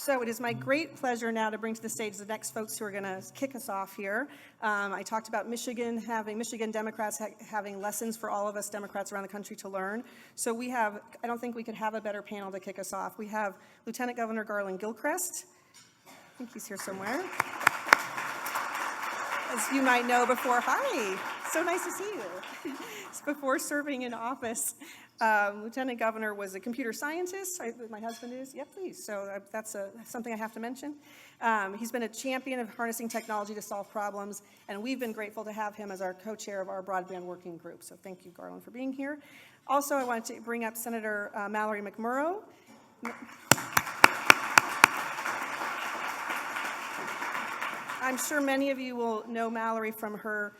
So it is my great pleasure now to bring to the stage the next folks who are going to kick us off here. I talked about Michigan Democrats having lessons for all of us Democrats around the country to learn. So we have, I don't think we could have a better panel to kick us off. We have Lieutenant Governor Garlin Gilchrist. I think he's here somewhere. As you might know before, hi, so nice to see you. Before serving in office, Lieutenant Governor was a computer scientist. My husband is, yeah, please. So that's something I have to mention. He's been a champion of harnessing technology to solve problems, and we've been grateful to have him as our co-chair of our broadband working group. So thank you, Garlin, for being here. Also, I wanted to bring up Senator Mallory McMorrow. I'm sure many of you will know Mallory from a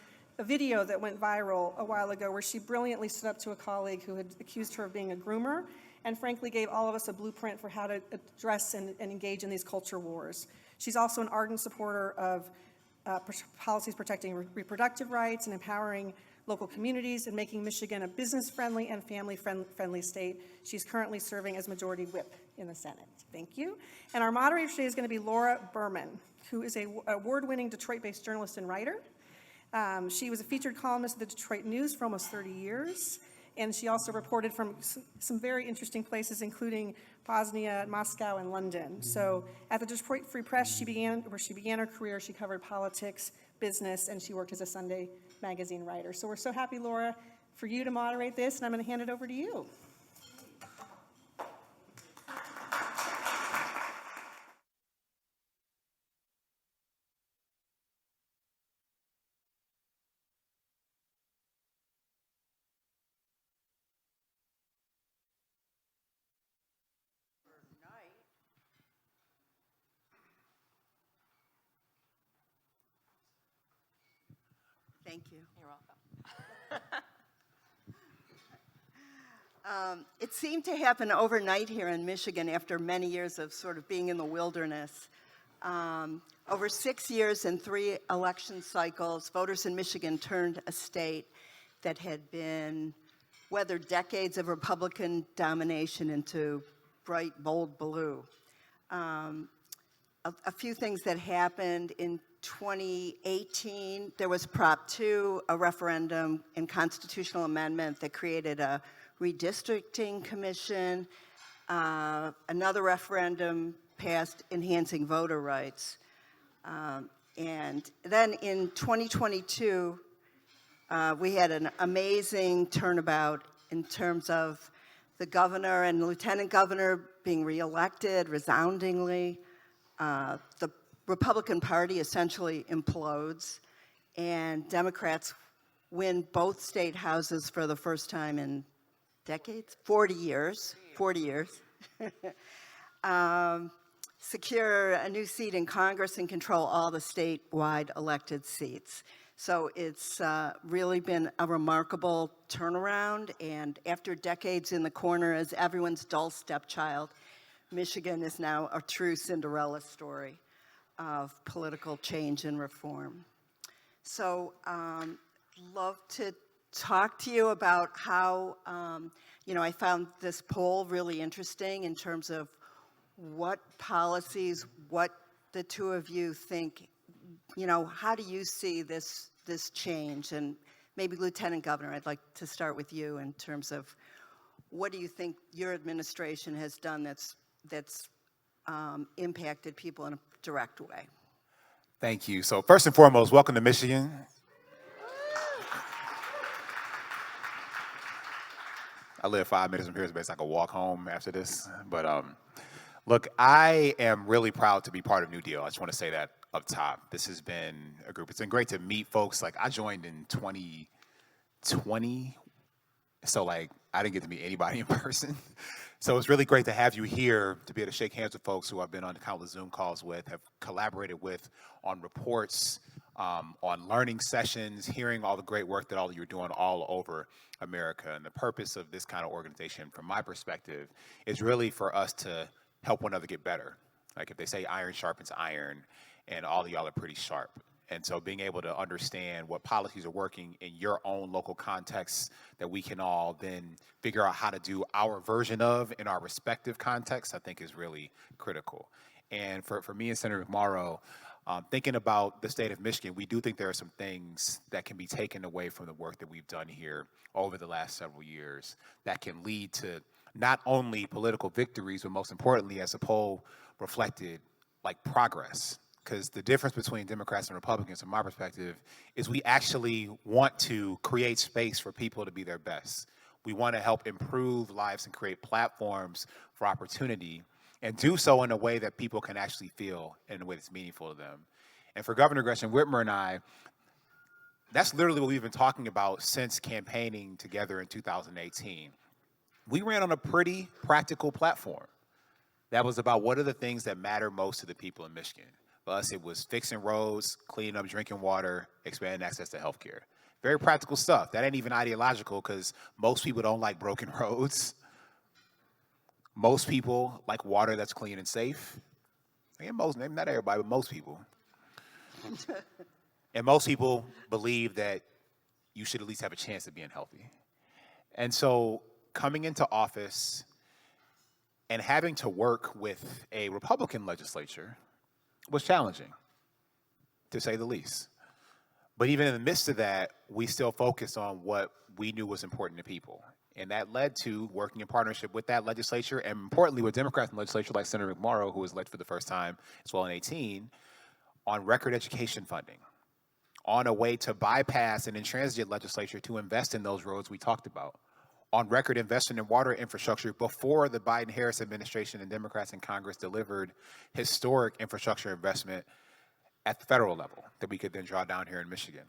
video that went viral a while ago where she brilliantly stood up to a colleague who had accused her of being a groomer and frankly gave all of us a blueprint for how to address and engage in these culture wars. She's also an ardent supporter of policies protecting reproductive rights and empowering local communities and making Michigan a business-friendly and family-friendly state. She's currently serving as Majority Whip in the Senate. Thank you. And our moderator today is going to be Laura Berman, who is an award-winning Detroit-based journalist and writer. She was a featured columnist at the Detroit News for almost 30 years, and she also reported from some very interesting places, including Bosnia, Moscow, and London. So at the Detroit Free Press, where she began her career. She covered politics, business, and she worked as a Sunday magazine writer. So we're so happy, Laura, for you to moderate this, and I'm going to hand it over to you. Thank you. You're welcome. It seemed to happen overnight here in Michigan after many years of sort of being in the wilderness. Over 6 years and 3 election cycles, voters in Michigan turned a state that had been weathered decades of Republican domination into bright, bold blue. A few things that happened in 2018, there was Prop 2, a referendum and constitutional amendment that created a redistricting commission. Another referendum passed enhancing voter rights. And then in 2022, we had an amazing turnabout in terms of the governor and the lieutenant governor being reelected resoundingly. The Republican Party essentially implodes, and Democrats win both state houses for the first time in decades, 40 years. Secure a new seat in Congress and control all the statewide elected seats. So it's really been a remarkable turnaround, and after decades in the corner as everyone's dull stepchild, Michigan is now a true Cinderella story of political change and reform. So love to talk to you about how, I found this poll really interesting in terms of what policies, what the two of you think, how do you see this change? And maybe Lieutenant Governor, I'd like to start with you in terms of what do you think your administration has done that's impacted people in a direct way? Thank you. So first and foremost, welcome to Michigan. I live 5 minutes from here, so I can walk home after this. But look, I am really proud to be part of New Deal. I just want to say that up top. This has been a group. It's been great to meet folks. Like, I joined in 2020, so I didn't get to meet anybody in person. So it's really great to have you here to be able to shake hands with folks who I've been on countless Zoom calls with, have collaborated with on reports, on learning sessions, hearing all the great work that all of you are doing all over America. And the purpose of this kind of organization, from my perspective, is really for us to help one another get better. Like, if they say iron sharpens iron, and all of y'all are pretty sharp. And so being able to understand what policies are working in your own local context that we can all then figure out how to do our version of in our respective contexts, I think is really critical. And for me and Senator McMorrow, thinking about the state of Michigan, we do think there are some things that can be taken away from the work that we've done here over the last several years that can lead to not only political victories, but most importantly, as the poll reflected, like progress. Because the difference between Democrats and Republicans, from my perspective, is we actually want to create space for people to be their best. We want to help improve lives and create platforms for opportunity, and do so in a way that people can actually feel in a way that's meaningful to them. And for Governor Gretchen Whitmer and I, that's literally what we've been talking about since campaigning together in 2018. We ran on a pretty practical platform that was about what are the things that matter most to the people in Michigan. For us, it was fixing roads, cleaning up drinking water, expanding access to healthcare. Very practical stuff. That ain't even ideological, because most people don't like broken roads. Most people like water that's clean and safe. And maybe not everybody, but most people. And most people believe that you should at least have a chance of being healthy. And so coming into office and having to work with a Republican legislature was challenging, to say the least. But even in the midst of that, we still focused on what we knew was important to people. And that led to working in partnership with that legislature, and importantly with Democrats in the legislature like Senator McMorrow, who was elected for the first time as well in 2018, on record education funding, on a way to bypass an intransigent legislature to invest in those roads we talked about, on record investment in water infrastructure before the Biden-Harris administration and Democrats in Congress delivered historic infrastructure investment at the federal level that we could then draw down here in Michigan.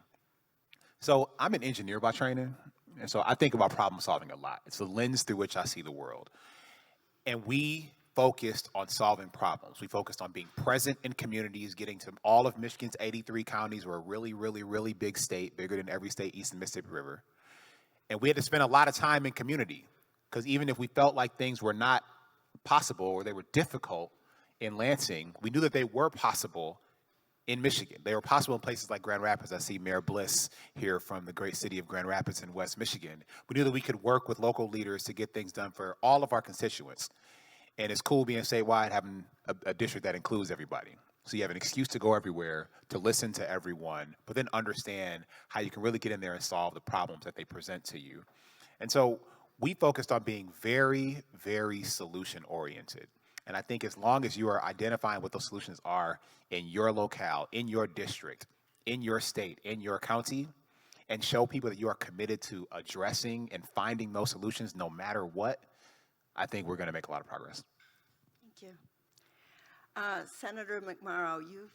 So I'm an engineer by training, and so I think about problem solving a lot. It's the lens through which I see the world. And we focused on solving problems. We focused on being present in communities, getting to all of Michigan's 83 counties. We're a really, really, really big state, bigger than every state east of the Mississippi River. And we had to spend a lot of time in community, because even if we felt like things were not possible or they were difficult in Lansing, we knew that they were possible in Michigan. They were possible in places like Grand Rapids. I see Mayor Bliss here from the great city of Grand Rapids in West Michigan. We knew that we could work with local leaders to get things done for all of our constituents. And it's cool being statewide, having a district that includes everybody. So you have an excuse to go everywhere, to listen to everyone, but then understand how you can really get in there and solve the problems that they present to you. And so we focused on being very, very solution-oriented. And I think as long as you are identifying what those solutions are in your locale, in your district, in your state, in your county, and show people that you are committed to addressing and finding those solutions no matter what, I think we're going to make a lot of progress. Thank you. Senator McMorrow, you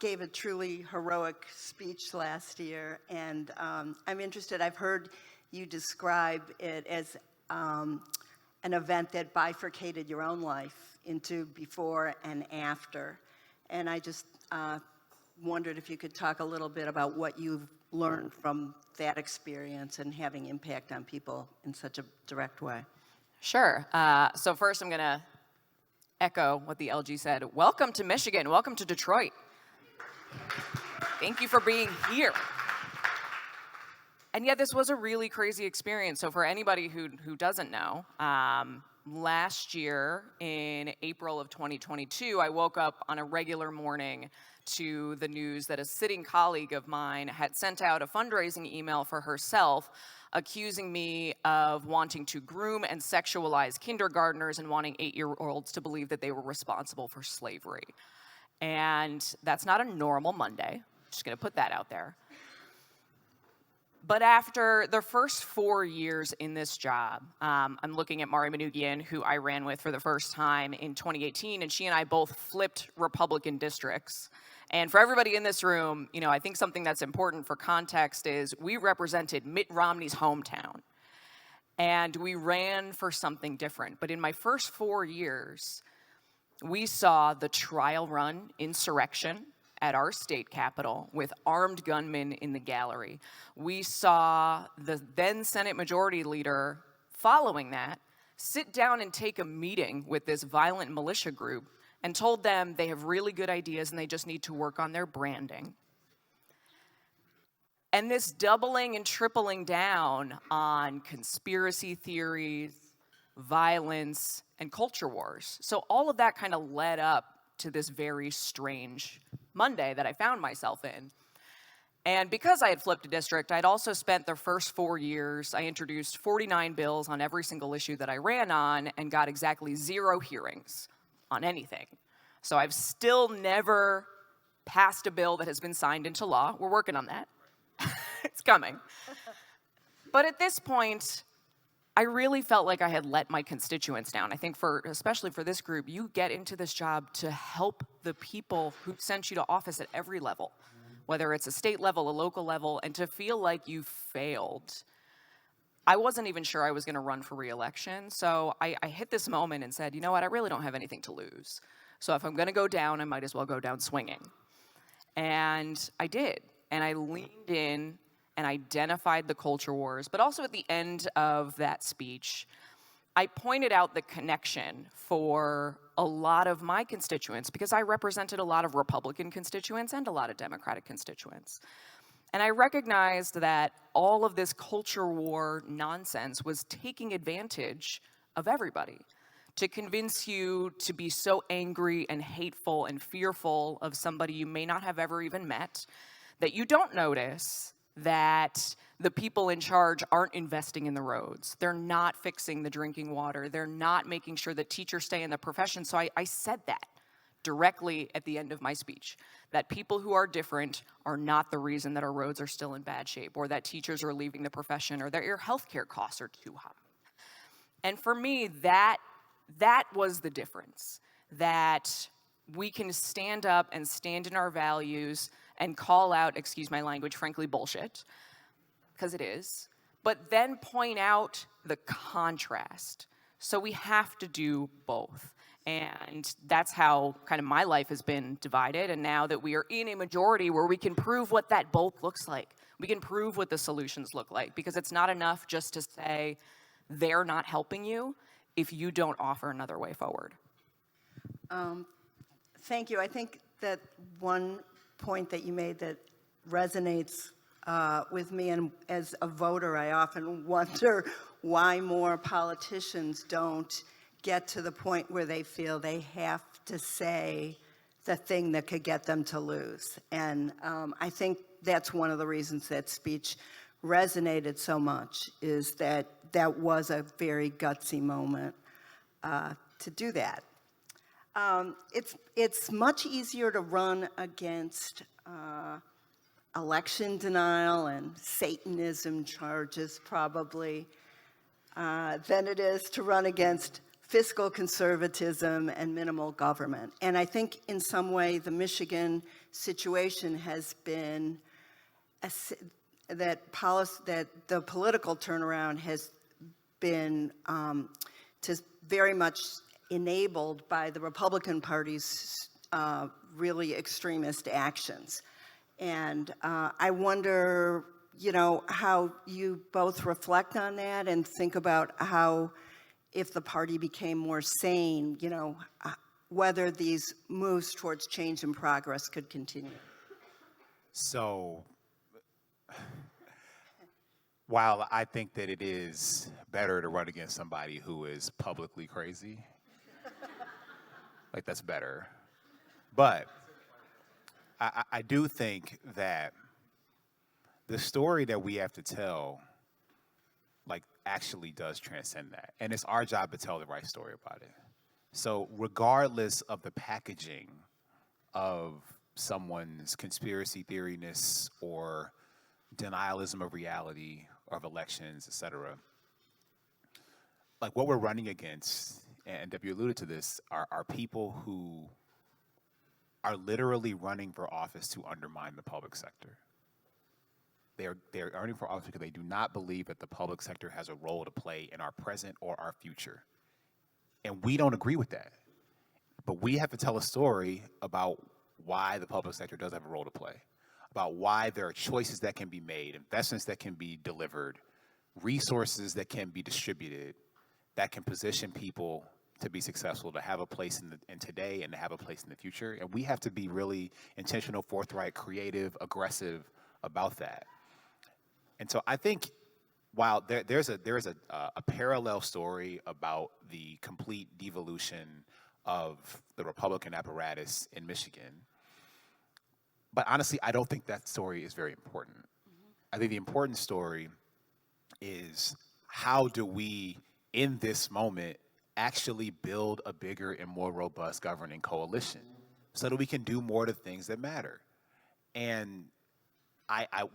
gave a truly heroic speech last year, and I'm interested. I've heard you describe it as an event that bifurcated your own life into before and after. And I just wondered if you could talk a little bit about what you've learned from that experience and having impact on people in such a direct way. Sure. So first I'm going to echo what the LG said. Welcome to Michigan. Welcome to Detroit. Thank you for being here. And yet this was a really crazy experience. So for anybody who doesn't know, last year in April of 2022, I woke up on a regular morning to the news that a sitting colleague of mine had sent out a fundraising email for herself accusing me of wanting to groom and sexualize kindergartners and wanting 8-year-olds to believe that they were responsible for slavery. And that's not a normal Monday. Just going to put that out there. But after the first 4 years in this job, I'm looking at Mari Manoogian, who I ran with for the first time in 2018, and she and I both flipped Republican districts. And for everybody in this room, you know, I think something that's important for context is we represented Mitt Romney's hometown. And we ran for something different. But in my first 4 years, we saw the trial run insurrection at our state capitol with armed gunmen in the gallery. We saw the then Senate Majority Leader, following that, sit down and take a meeting with this violent militia group and told them they have really good ideas and they just need to work on their branding. And this doubling and tripling down on conspiracy theories, violence, and culture wars. So all of that kind of led up to this very strange Monday that I found myself in. And because I had flipped a district, I'd also spent the first 4 years, I introduced 49 bills on every single issue that I ran on and got exactly 0 hearings on anything. So I've still never passed a bill that has been signed into law. We're working on that. It's coming. But at this point, I really felt like I had let my constituents down. I think especially for this group, you get into this job to help the people who sent you to office at every level, whether it's a state level, a local level, and to feel like you failed. I wasn't even sure I was going to run for re-election, so I hit this moment and said, you know what, I really don't have anything to lose. So if I'm going to go down, I might as well go down swinging. And I did, and I leaned in and identified the culture wars, but also at the end of that speech, I pointed out the connection for a lot of my constituents because I represented a lot of Republican constituents and a lot of Democratic constituents. And I recognized that all of this culture war nonsense was taking advantage of everybody to convince you to be so angry and hateful and fearful of somebody you may not have ever even met that you don't notice that the people in charge aren't investing in the roads. They're not fixing the drinking water. They're not making sure that teachers stay in the profession. So I said that directly at the end of my speech, that people who are different are not the reason that our roads are still in bad shape or that teachers are leaving the profession or that your healthcare costs are too high. And for me, that was the difference, that we can stand up and stand in our values and call out, excuse my language, frankly, bullshit, because it is, but then point out the contrast. So we have to do both. And that's how kind of my life has been divided. And now that we are in a majority where we can prove what that both looks like, we can prove what the solutions look like, because it's not enough just to say they're not helping you if you don't offer another way forward. Thank you. I think that one point that you made that resonates with me, and as a voter, I often wonder why more politicians don't get to the point where they feel they have to say the thing that could get them to lose. And I think that's one of the reasons that speech resonated so much, is that that was a very gutsy moment to do that. It's much easier to run against election denial and Satanism charges, probably, than it is to run against fiscal conservatism and minimal government. And I think in some way the Michigan situation has been that the political turnaround has been just very much enabled by the Republican Party's really extremist actions. And I wonder, how you both reflect on that and think about how, if the party became more sane, whether these moves towards change and progress could continue. So, while I think that it is better to run against somebody who is publicly crazy, like that's better. But I do think that the story that we have to tell, actually does transcend that. And it's our job to tell the right story about it. So regardless of the packaging of someone's conspiracy theoriness or denialism of reality, of elections, et cetera, what we're running against, and Debbie alluded to this, are people who are literally running for office to undermine the public sector. They're running for office because they do not believe that the public sector has a role to play in our present or our future. And we don't agree with that. But we have to tell a story about why the public sector does have a role to play, about why there are choices that can be made, investments that can be delivered, resources that can be distributed, that can position people to be successful, to have a place in today and to have a place in the future. And we have to be really intentional, forthright, creative, aggressive about that. And so I think while there's a parallel story about the complete devolution of the Republican apparatus in Michigan, but honestly, I don't think that story is very important. I think the important story is how do we, in this moment, actually build a bigger and more robust governing coalition so that we can do more of the things that matter. And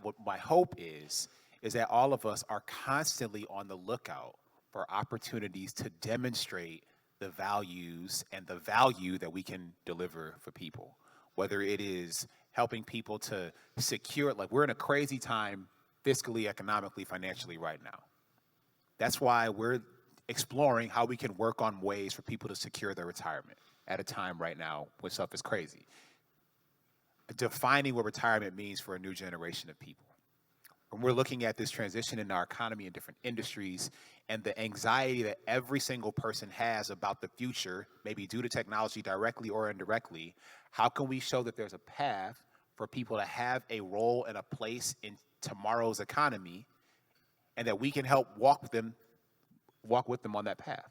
what my hope is that all of us are constantly on the lookout for opportunities to demonstrate the values and the value that we can deliver for people, whether it is helping people to secure, like we're in a crazy time fiscally, economically, financially right now. That's why we're exploring how we can work on ways for people to secure their retirement at a time right now when stuff is crazy. Defining what retirement means for a new generation of people. When we're looking at this transition in our economy in different industries and the anxiety that every single person has about the future, maybe due to technology directly or indirectly, how can we show that there's a path for people to have a role and a place in tomorrow's economy, and that we can help walk with them on that path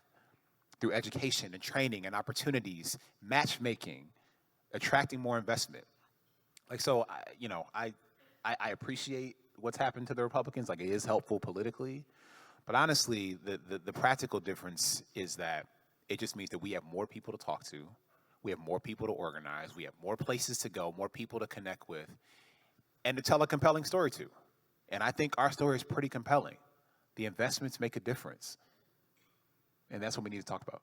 through education and training and opportunities, matchmaking, attracting more investment. Like, so, I appreciate what's happened to the Republicans. Like, it is helpful politically. But honestly, the practical difference is that it just means that we have more people to talk to. We have more people to organize. We have more places to go, more people to connect with, and to tell a compelling story to. And I think our story is pretty compelling. The investments make a difference. And that's what we need to talk about.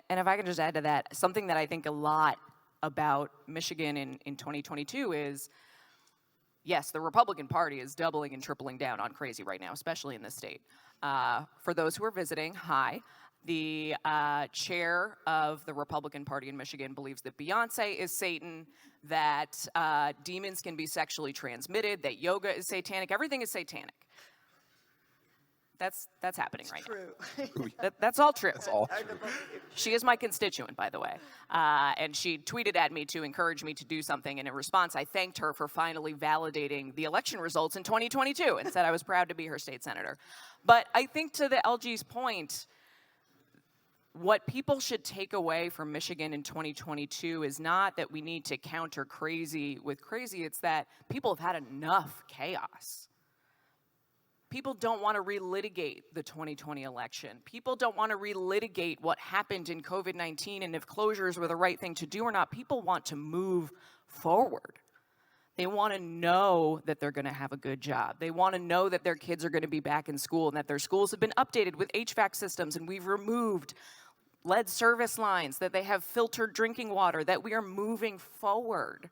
And if I can just add to that, something that I think a lot about Michigan in 2022 is, yes, the Republican Party is doubling and tripling down on crazy right now, especially in this state. For those who are visiting, hi. The chair of the Republican Party in Michigan believes that Beyonce is Satan, that demons can be sexually transmitted, that yoga is satanic. Everything is satanic. That's happening right now. That's all true. That's all true. She is my constituent, by the way. And she tweeted at me to encourage me to do something. And in response, I thanked her for finally validating the election results in 2022 and said I was proud to be her state senator. But I think to the LG's point, what people should take away from Michigan in 2022 is not that we need to counter crazy with crazy. It's that people have had enough chaos. People don't want to relitigate the 2020 election. People don't want to relitigate what happened in COVID-19 and if closures were the right thing to do or not. People want to move forward. They want to know that they're going to have a good job. They want to know that their kids are going to be back in school and that their schools have been updated with HVAC systems and we've removed lead service lines, that they have filtered drinking water, that we are moving forward.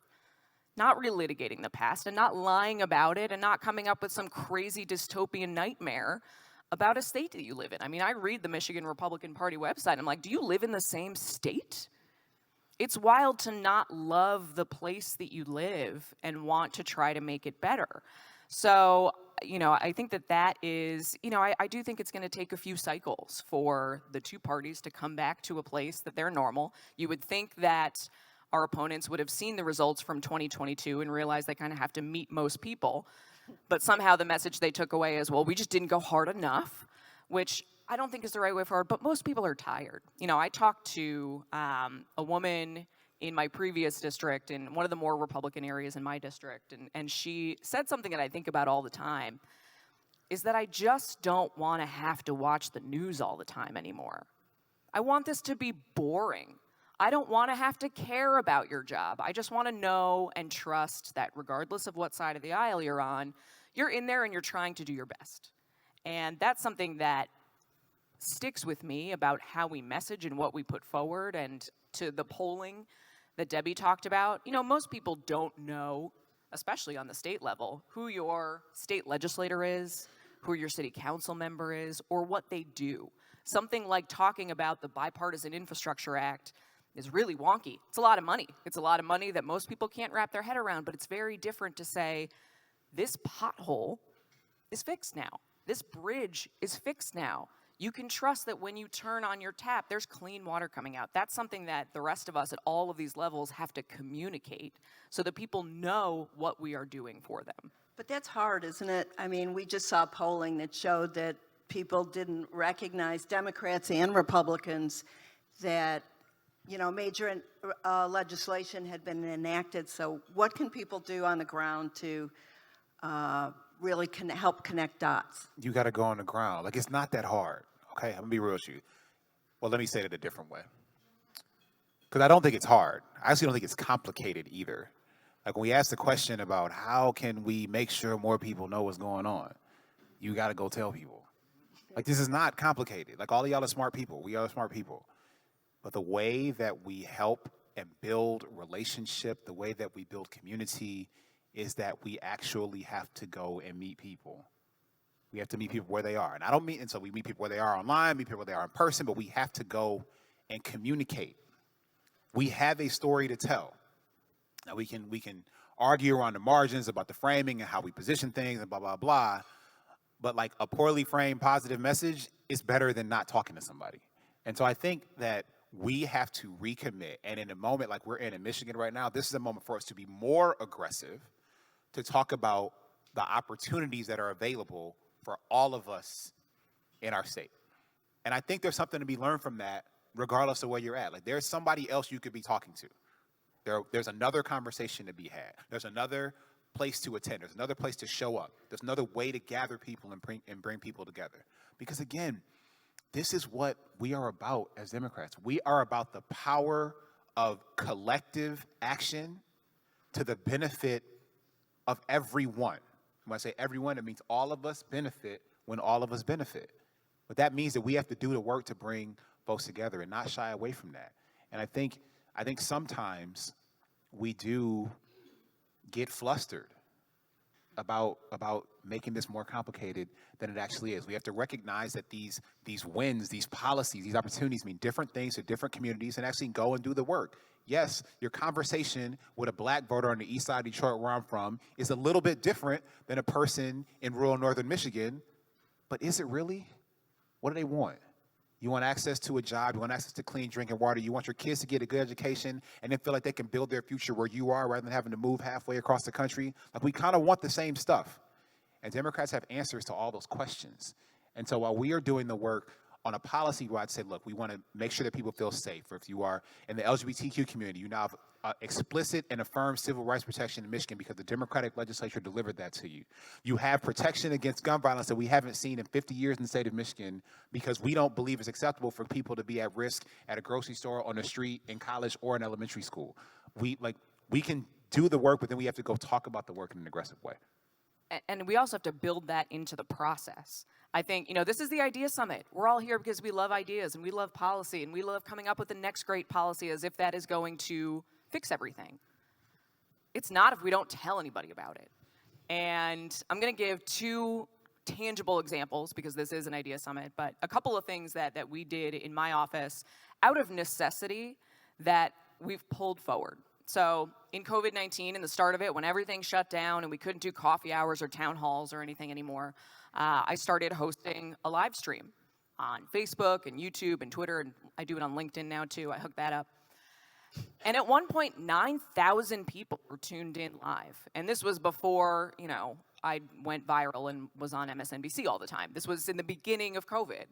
Not relitigating the past and not lying about it and not coming up with some crazy dystopian nightmare about a state that you live in. I mean, I read the Michigan Republican Party website. I'm like, do you live in the same state? It's wild to not love the place that you live and want to try to make it better. So, I think that is, I do think it's going to take a few cycles for the two parties to come back to a place that they're normal. You would think that our opponents would have seen the results from 2022 and realized they kind of have to meet most people. But somehow the message they took away is, well, we just didn't go hard enough, which I don't think is the right way forward. But most people are tired. I talked to a woman in my previous district in one of the more Republican areas in my district. And she said something that I think about all the time, is that I just don't want to have to watch the news all the time anymore. I want this to be boring. I don't want to have to care about your job. I just want to know and trust that regardless of what side of the aisle you're on, you're in there and you're trying to do your best. And that's something that sticks with me about how we message and what we put forward. And to the polling that Debbie talked about, most people don't know, especially on the state level, who your state legislator is, who your city council member is, or what they do. Something like talking about the Bipartisan Infrastructure Act is really wonky. It's a lot of money. It's a lot of money that most people can't wrap their head around, but it's very different to say, this pothole is fixed now. This bridge is fixed now. You can trust that when you turn on your tap, there's clean water coming out. That's something that the rest of us at all of these levels have to communicate so that people know what we are doing for them. But that's hard, isn't it? I mean, we just saw polling that showed that people didn't recognize, Democrats and Republicans, that, you know, major legislation had been enacted. So what can people do on the ground to really help connect dots? You got to go on the ground. Like, it's not that hard. Okay, I'm gonna be real with you. Well, let me say it a different way. Because I don't think it's hard. I actually don't think it's complicated either. Like, when we ask the question about how can we make sure more people know what's going on, you got to go tell people. Like, this is not complicated. Like, all of y'all are smart people. We are smart people. But the way that we help and build relationship, the way that we build community, is that we actually have to go and meet people. We have to meet people where they are. And I don't mean, and so we meet people where they are online, meet people where they are in person, but we have to go and communicate. We have a story to tell. Now, we can argue around the margins about the framing and how we position things and blah, blah, blah. But like a poorly framed positive message is better than not talking to somebody. And so I think that we have to recommit. And in a moment like we're in Michigan right now, this is a moment for us to be more aggressive, to talk about the opportunities that are available for all of us in our state. And I think there's something to be learned from that, regardless of where you're at. Like, there's somebody else you could be talking to. There's another conversation to be had. There's another place to attend. There's another place to show up. There's another way to gather people and bring people together. Because again, this is what we are about as Democrats. We are about the power of collective action to the benefit of everyone. When I say everyone, it means all of us benefit when all of us benefit. But that means that we have to do the work to bring folks together and not shy away from that. And I think sometimes we do get flustered about making this more complicated than it actually is. We have to recognize that these wins, these policies, these opportunities mean different things to different communities, and actually go and do the work. Yes, your conversation with a black voter on the east side of Detroit, where I'm from, is a little bit different than a person in rural northern Michigan, but is it really? What do they want? You want access to a job, you want access to clean drinking water, you want your kids to get a good education and then feel like they can build their future where you are rather than having to move halfway across the country. Like, we kind of want the same stuff. And Democrats have answers to all those questions. And so while we are doing the work on a policy where I'd say, look, we want to make sure that people feel safe. Or if you are in the LGBTQ community, you now have explicit and affirmed civil rights protection in Michigan because the Democratic legislature delivered that to you. You have protection against gun violence that we haven't seen in 50 years in the state of Michigan because we don't believe it's acceptable for people to be at risk at a grocery store, on the street, in college, or in elementary school. We can do the work, but then we have to go talk about the work in an aggressive way. And we also have to build that into the process. I think, this is the Idea Summit. We're all here because we love ideas and we love policy and we love coming up with the next great policy as if that is going to fix everything. It's not if we don't tell anybody about it. And I'm going to give two tangible examples because this is an Idea Summit, but a couple of things that we did in my office out of necessity that we've pulled forward. So in COVID-19, in the start of it, when everything shut down and we couldn't do coffee hours or town halls or anything anymore, I started hosting a live stream on Facebook and YouTube and Twitter, and I do it on LinkedIn now too. I hooked that up. And at one point, 9,000 people were tuned in live. And this was before, I went viral and was on MSNBC all the time. This was in the beginning of COVID.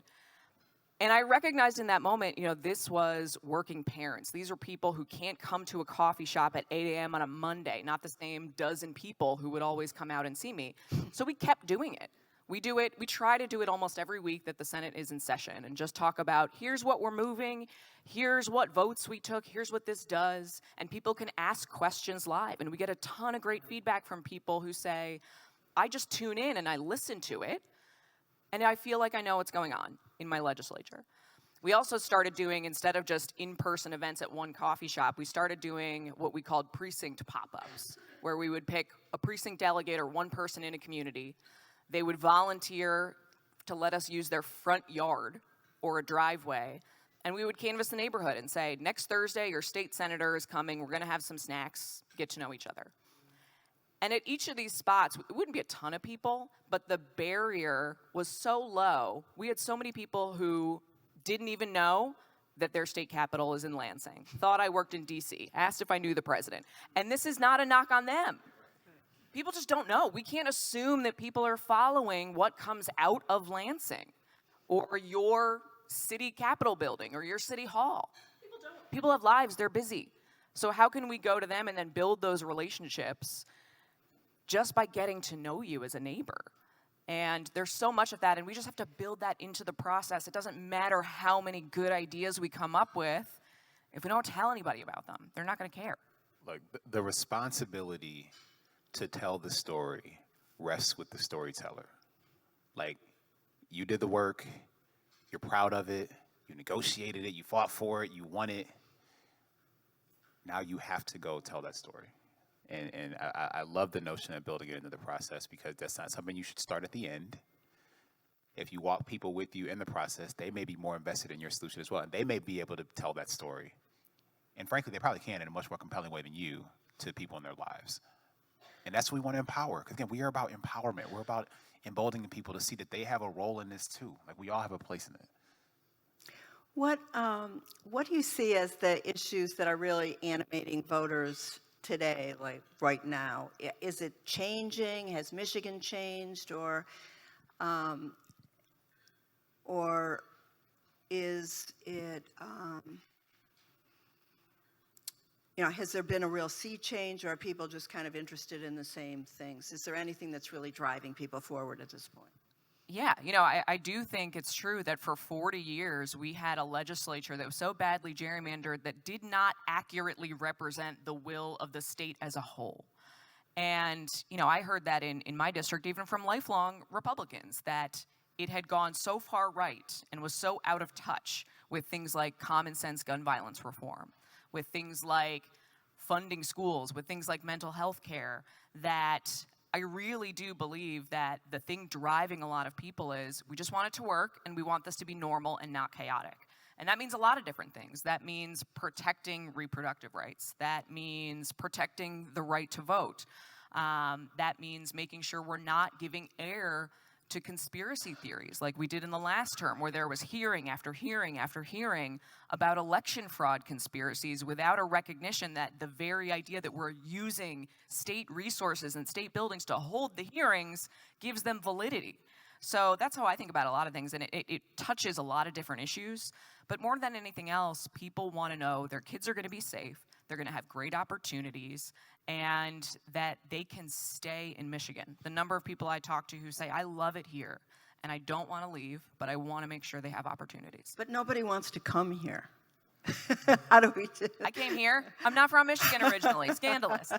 And I recognized in that moment, this was working parents. These are people who can't come to a coffee shop at 8 a.m. on a Monday, not the same dozen people who would always come out and see me. So we kept doing it. We try to do it almost every week that the Senate is in session and just talk about, here's what we're moving, here's what votes we took, here's what this does, and people can ask questions live. And we get a ton of great feedback from people who say, I just tune in and I listen to it, and I feel like I know what's going on in my legislature. We also started doing, instead of just in-person events at one coffee shop, we started doing what we called precinct pop-ups, where we would pick a precinct delegate or one person in a community. They would volunteer to let us use their front yard or a driveway, and we would canvass the neighborhood and say, next Thursday, your state senator is coming, we're gonna have some snacks, get to know each other. And at each of these spots, it wouldn't be a ton of people, but the barrier was so low. We had so many people who didn't even know that their state capital is in Lansing, thought I worked in DC, asked if I knew the president. And this is not a knock on them. People just don't know. We can't assume that people are following what comes out of Lansing or your city capitol building or your city hall. People don't. People have lives, they're busy. So how can we go to them and then build those relationships just by getting to know you as a neighbor? And there's so much of that, and we just have to build that into the process. It doesn't matter how many good ideas we come up with. If we don't tell anybody about them, they're not going to care. Look, the responsibility to tell the story rests with the storyteller. Like, you did the work, you're proud of it, you negotiated it, you fought for it, you won it. Now you have to go tell that story. And I love the notion of building it into the process, because that's not something you should start at the end. If you walk people with you in the process, they may be more invested in your solution as well, and they may be able to tell that story. And frankly, they probably can in a much more compelling way than you to people in their lives. And that's what we want to empower. Because again, we are about empowerment. We're about emboldening people to see that they have a role in this too. Like, we all have a place in it. What do you see as the issues that are really animating voters today, like right now? Is it changing? Has Michigan changed? Or is it, has there been a real sea change, or are people just kind of interested in the same things? Is there anything that's really driving people forward at this point? Yeah, I do think it's true that for 40 years we had a legislature that was so badly gerrymandered that did not accurately represent the will of the state as a whole. And, I heard that in my district, even from lifelong Republicans, that it had gone so far right and was so out of touch with things like common sense gun violence reform, with things like funding schools, with things like mental health care, that I really do believe that the thing driving a lot of people is we just want it to work, and we want this to be normal and not chaotic. And that means a lot of different things. That means protecting reproductive rights. That means protecting the right to vote. That means making sure we're not giving air to conspiracy theories like we did in the last term, where there was hearing after hearing after hearing about election fraud conspiracies without a recognition that the very idea that we're using state resources and state buildings to hold the hearings gives them validity. So that's how I think about a lot of things, and it touches a lot of different issues. But more than anything else, people want to know their kids are going to be safe, they're going to have great opportunities, and that they can stay in Michigan. The number of people I talk to who say, I love it here, and I don't want to leave, but I want to make sure they have opportunities. But nobody wants to come here. How do we do? I came here. I'm not from Michigan originally. Scandalous.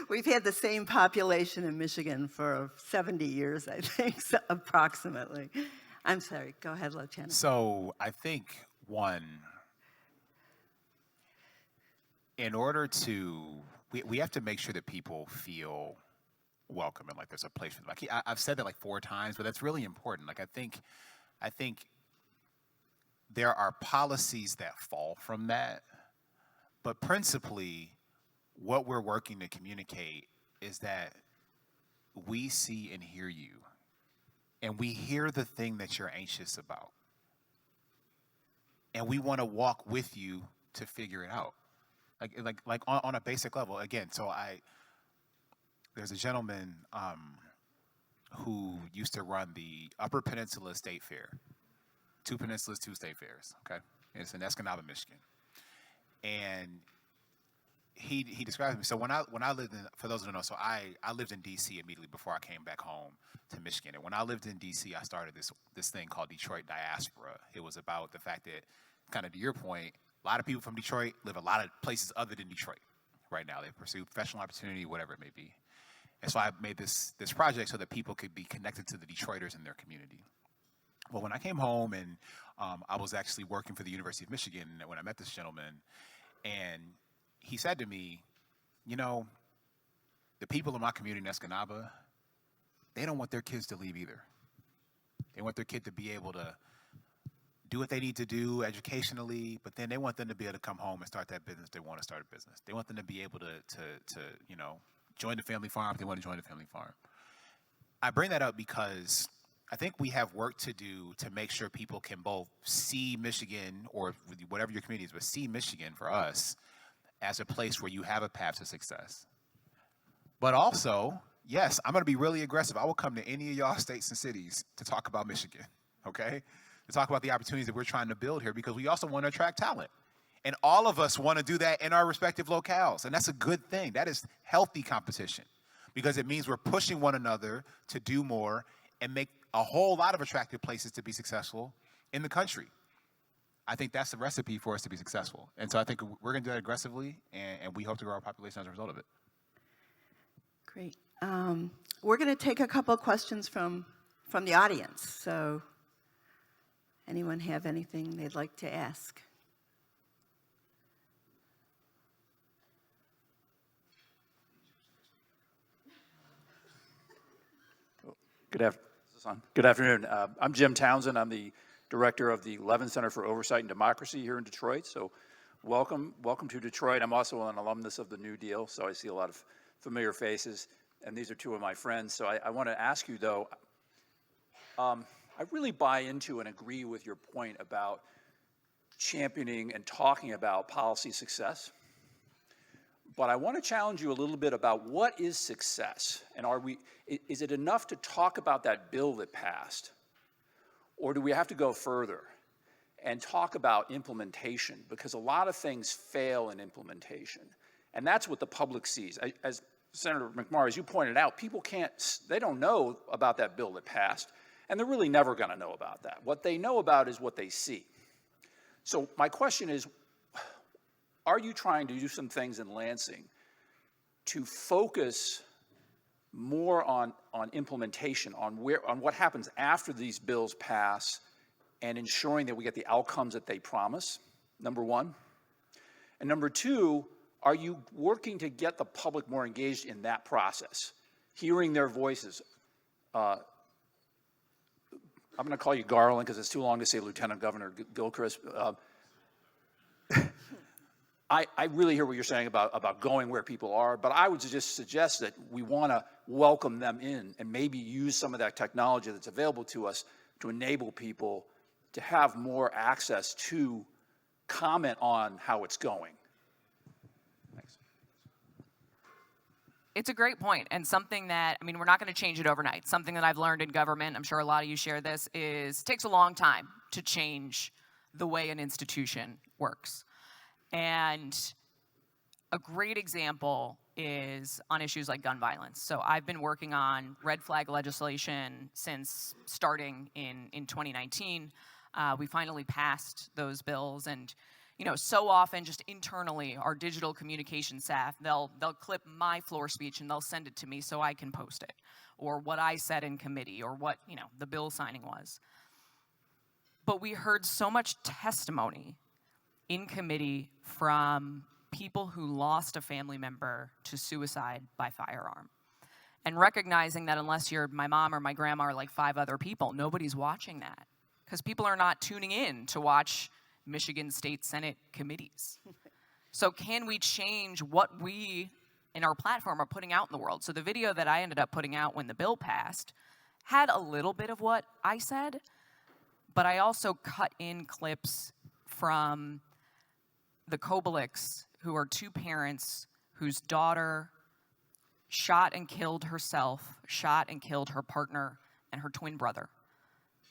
We've had the same population in Michigan for 70 years, I think, so approximately. I'm sorry. Go ahead, Lieutenant. So I think, one, in order to, we have to make sure that people feel welcome and like there's a place for them. Like, I've said that like 4 times, but that's really important. Like, I think there are policies that fall from that, but principally what we're working to communicate is that we see and hear you, and we hear the thing that you're anxious about, and we want to walk with you to figure it out. Like on a basic level. Again, so there's a gentleman who used to run the Upper Peninsula State Fair. 2 peninsulas, 2 state fairs, okay? And it's in Escanaba, Michigan. And he described me. So when I lived in, for those who don't know, so I lived in D.C. immediately before I came back home to Michigan. And when I lived in D.C., I started this thing called Detroit Diaspora. It was about the fact that, kind of to your point, a lot of people from Detroit live a lot of places other than Detroit right now. They pursue professional opportunity, whatever it may be. And so I made this project so that people could be connected to the Detroiters in their community. Well, when I came home and I was actually working for the University of Michigan when I met this gentleman, and he said to me, the people in my community in Escanaba, they don't want their kids to leave either. They want their kid to be able to do what they need to do educationally, but then they want them to be able to come home and start that business. They want to start a business. They want them to be able to join the family farm if they want to join the family farm. I bring that up because I think we have work to do to make sure people can both see Michigan, or whatever your community is, but see Michigan for us as a place where you have a path to success. But also, yes, I'm going to be really aggressive. I will come to any of y'all states and cities to talk about Michigan, okay? To talk about the opportunities that we're trying to build here, because we also want to attract talent. And all of us want to do that in our respective locales, and that's a good thing. That is healthy competition, because it means we're pushing one another to do more and make a whole lot of attractive places to be successful in the country. I think that's the recipe for us to be successful. And so I think we're going to do that aggressively, and we hope to grow our population as a result of it. Great. We're going to take a couple of questions from the audience. So anyone have anything they'd like to ask? Good afternoon. I'm Jim Townsend. I'm the director of the Levin Center for Oversight and Democracy here in Detroit. So welcome to Detroit. I'm also an alumnus of the New Deal, so I see a lot of familiar faces, and these are two of my friends. So I want to ask you, though, I really buy into and agree with your point about championing and talking about policy success. But I want to challenge you a little bit about what is success, and is it enough to talk about that bill that passed, or do we have to go further and talk about implementation? Because a lot of things fail in implementation, and that's what the public sees. As Senator McMorrow, as you pointed out, people they don't know about that bill that passed, and they're really never going to know about that. What they know about is what they see. So my question is, are you trying to do some things in Lansing to focus more on implementation, on what happens after these bills pass, and ensuring that we get the outcomes that they promise, number one? And number two, are you working to get the public more engaged in that process, hearing their voices? I'm going to call you Garlin because it's too long to say Lieutenant Governor Gilchrist. I really hear what you're saying about going where people are, but I would just suggest that we want to welcome them in and maybe use some of that technology that's available to us to enable people to have more access to comment on how it's going. Thanks. It's a great point, and something that, we're not going to change it overnight. Something that I've learned in government, I'm sure a lot of you share this, is it takes a long time to change the way an institution works. And a great example is on issues like gun violence. So I've been working on red flag legislation since starting in 2019. We finally passed those bills, and so often just internally, our digital communication staff, they'll clip my floor speech and they'll send it to me so I can post it, or what I said in committee, or what the bill signing was. But we heard so much testimony in committee from people who lost a family member to suicide by firearm. And recognizing that unless you're my mom or my grandma or like 5 other people, nobody's watching that. Because people are not tuning in to watch Michigan State Senate committees. So can we change what we in our platform are putting out in the world? So the video that I ended up putting out when the bill passed had a little bit of what I said, but I also cut in clips from the Kobelicks, who are 2 parents whose daughter shot and killed herself, shot and killed her partner and her twin brother.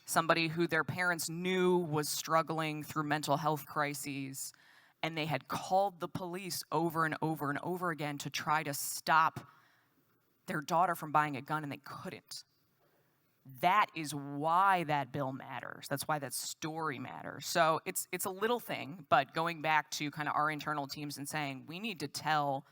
Somebody who their parents knew was struggling through mental health crises, and they had called the police over and over and over again to try to stop their daughter from buying a gun, and they couldn't. That is why that bill matters. That's why that story matters. So it's a little thing, but going back to kind of our internal teams and saying, we need to tell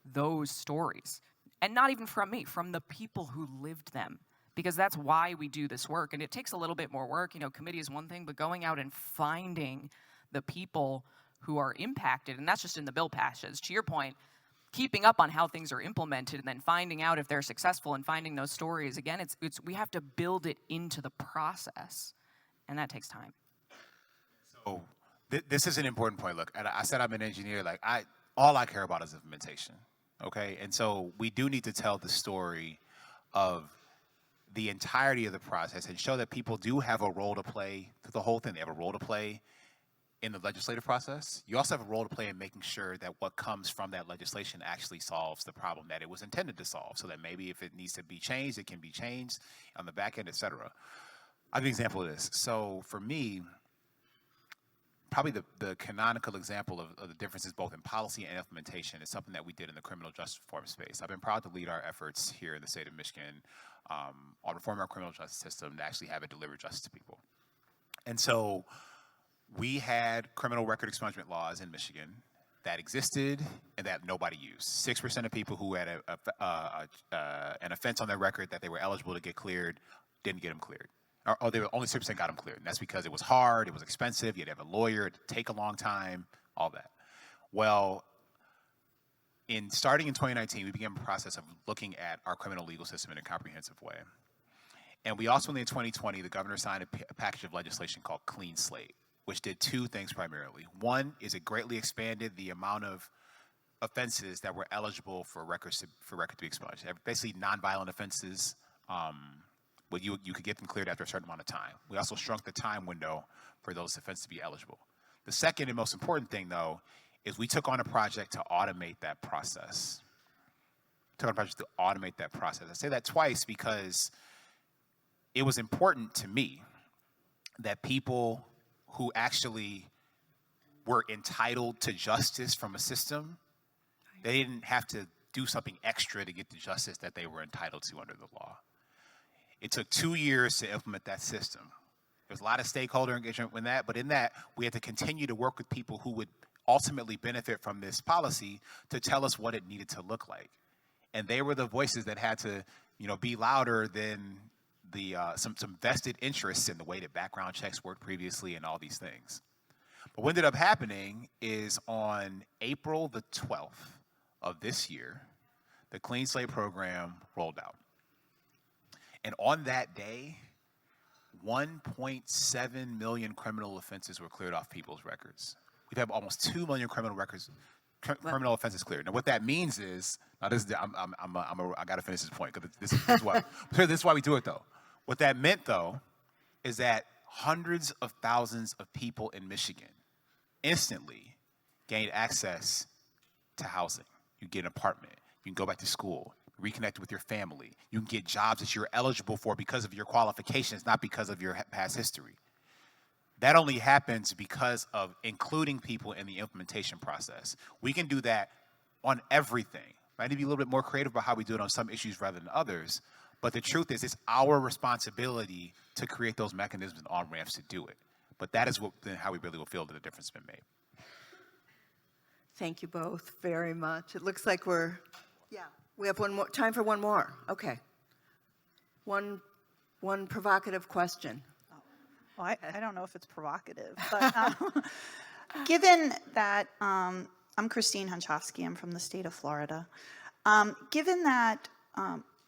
those stories. And not even from me, from the people who lived them. Because that's why we do this work. And it takes a little bit more work. Committee is one thing, but going out and finding the people who are impacted, and that's just in the bill passages. To your point, keeping up on how things are implemented and then finding out if they're successful and finding those stories, again, it's we have to build it into the process, and that takes time. So this is an important point. Look, I said I'm an engineer. All I care about is implementation, okay? And so we do need to tell the story of the entirety of the process and show that people do have a role to play through the whole thing. They have a role to play in the legislative process, you also have a role to play in making sure that what comes from that legislation actually solves the problem that it was intended to solve, so that maybe if it needs to be changed, it can be changed on the back end, et cetera. I'll give you an example of this. So for me, probably the canonical example of the differences both in policy and implementation is something that we did in the criminal justice reform space. I've been proud to lead our efforts here in the state of Michigan on reforming our criminal justice system to actually have it deliver justice to people. And so we had criminal record expungement laws in Michigan that existed and that nobody used. 6% of people who had an offense on their record that they were eligible to get cleared didn't get them cleared. Or they were only 6% got them cleared. And that's because it was hard, it was expensive, you had to have a lawyer, it would take a long time, all that. Well, starting in 2019, we began a process of looking at our criminal legal system in a comprehensive way. And we also, in 2020, the governor signed a package of legislation called Clean Slate, which did two things primarily. One is it greatly expanded the amount of offenses that were eligible for records to be expunged. Basically, nonviolent offenses, but you could get them cleared after a certain amount of time. We also shrunk the time window for those offenses to be eligible. The second and most important thing, though, is we took on a project to automate that process. I say that twice because it was important to me that people who actually were entitled to justice from a system, they didn't have to do something extra to get the justice that they were entitled to under the law. It took 2 years to implement that system. There's a lot of stakeholder engagement with that, but in that, we had to continue to work with people who would ultimately benefit from this policy to tell us what it needed to look like. And they were the voices that had to, be louder than the some vested interests in the way that background checks worked previously and all these things. But what ended up happening is on April the 12th of this year, the Clean Slate program rolled out. And on that day, 1.7 million criminal offenses were cleared off people's records. We've had almost 2 million criminal offenses cleared. Now, what that means is, I got to finish this point because this is why we do it, though. What that meant, though, is that hundreds of thousands of people in Michigan instantly gained access to housing. You get an apartment. You can go back to school. Reconnect with your family. You can get jobs that you're eligible for because of your qualifications, not because of your past history. That only happens because of including people in the implementation process. We can do that on everything. Might need to be a little bit more creative about how we do it on some issues rather than others. But the truth is, it's our responsibility to create those mechanisms and on-ramps to do it. But that is how we really will feel that the difference has been made. Thank you both very much. It looks like we have time for one more. Okay. One provocative question. Well, I don't know if it's provocative, but given that I'm Christine Hunchofsky, I'm from the state of Florida. Given that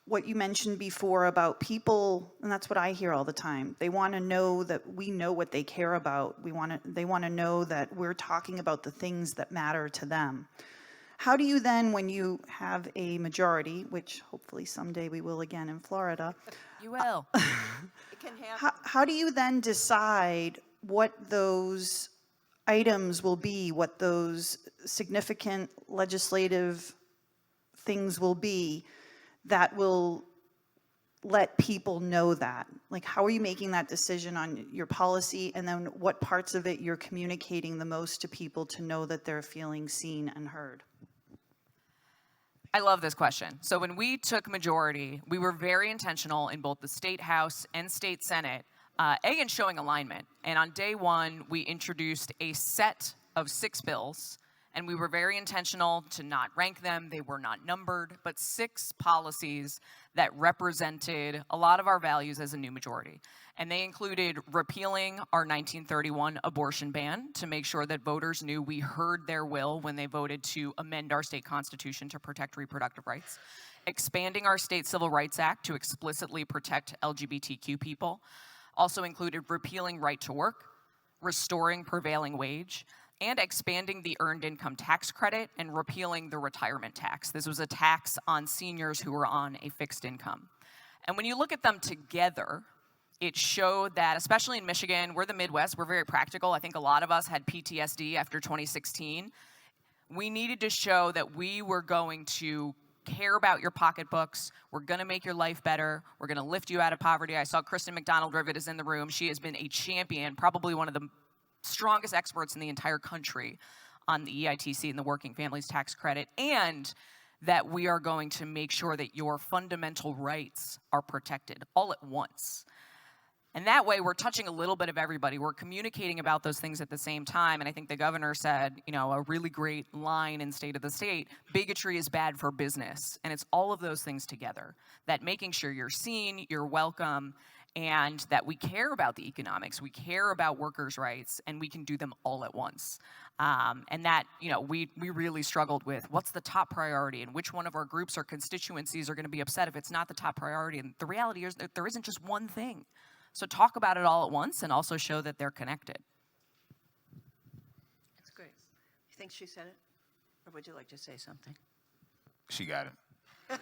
what you mentioned before about people, and that's what I hear all the time, they want to know that we know what they care about. They want to know that we're talking about the things that matter to them. How do you then, when you have a majority, which hopefully someday we will again in Florida, You will. It can happen. how do you then decide what those items will be, what those significant legislative things will be that will let people know that? Like, how are you making that decision on your policy, and then what parts of it you're communicating the most to people to know that they're feeling seen and heard? I love this question. So when we took majority, we were very intentional in both the state house and state senate, in showing alignment. And on day one, we introduced a set of 6 bills, and we were very intentional to not rank them. They were not numbered, but 6 policies that represented a lot of our values as a new majority. And they included repealing our 1931 abortion ban to make sure that voters knew we heard their will when they voted to amend our state constitution to protect reproductive rights, expanding our state civil rights act to explicitly protect LGBTQ people, also included repealing right to work, restoring prevailing wage, and expanding the earned income tax credit and repealing the retirement tax. This was a tax on seniors who were on a fixed income. And when you look at them together, It showed that, especially in Michigan, we're the Midwest, we're very practical. I think a lot of us had PTSD after 2016. We needed to show that we were going to care about your pocketbooks. We're going to make your life better. We're going to lift you out of poverty. I saw Kristen McDonald-Rivet is in the room. She has been a champion, probably one of the strongest experts in the entire country on the EITC and the Working Families Tax Credit, and that we are going to make sure that your fundamental rights are protected all at once. And that way, we're touching a little bit of everybody. We're communicating about those things at the same time. And I think the governor said, you know, a really great line in State of the State, bigotry is bad for business. And it's all of those things together, that making sure you're seen, you're welcome, and that we care about the economics, we care about workers' rights, and we can do them all at once. And that, you know, we really struggled with what's the top priority and which one of our groups or constituencies are going to be upset if it's not the top priority. And the reality is that there isn't just one thing. So talk about it all at once and also show that they're connected. That's great. You think she said it? Or would you like to say something? She got it.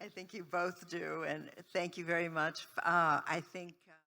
I think you both do, and thank you very much. I think